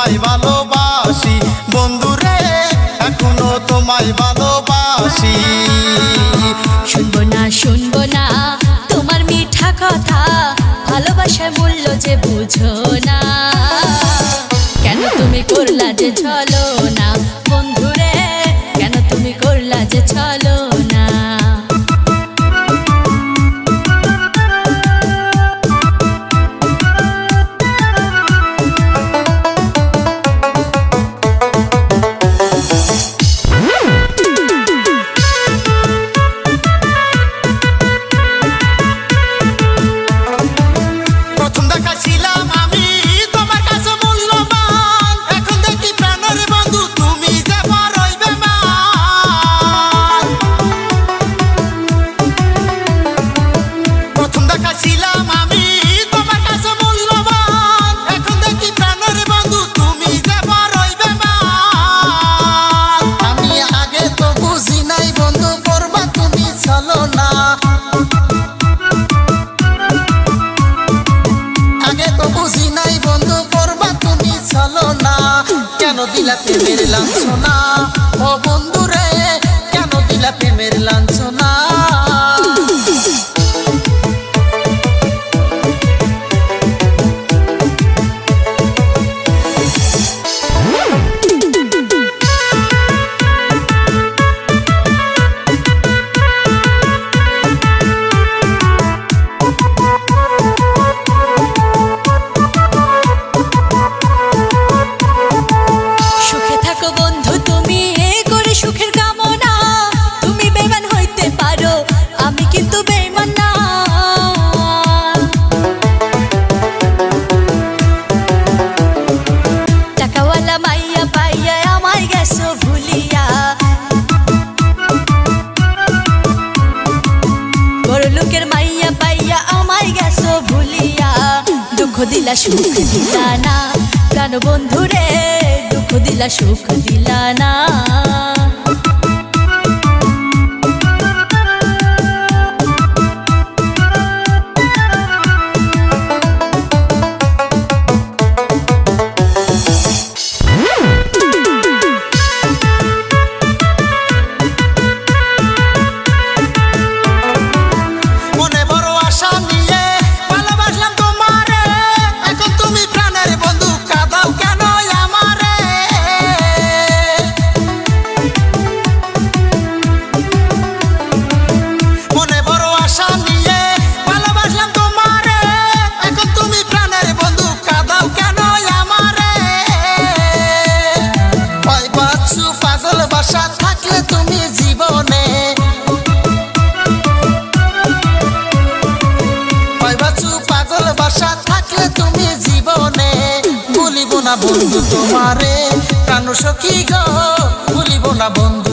তোমায় ভালোবাসি বন্ধুরে, এখনো তোমায় ভালোবাসি। শুনবো না তোমার মিঠা কথা, ভালোবাসার মূল্য যে বুঝো না। কেন তুমি করলা যে চলো না বন্ধুরে, কেন তুমি করলা যে চলো না। কেন দিলা প্রেমের লাঞ্ছনা ও বন্ধুরে, কেন দিলা প্রেমের লাঞ্ছনা। লোকের মাইয়া পাইয়া আমায় গেছো ভুলিয়া, দুঃখ দিলা সুখ দিলা না প্রাণ বন্ধুরে, দুঃখ দিলা সুখ দিলা না। থাকলে তুমি জীবনে পাগল বাসা থাকলে তুমি জীবনে, ভুলিব না বন্ধু তোমারে প্রাণ সখী গো, ভুলিব না বন্ধু।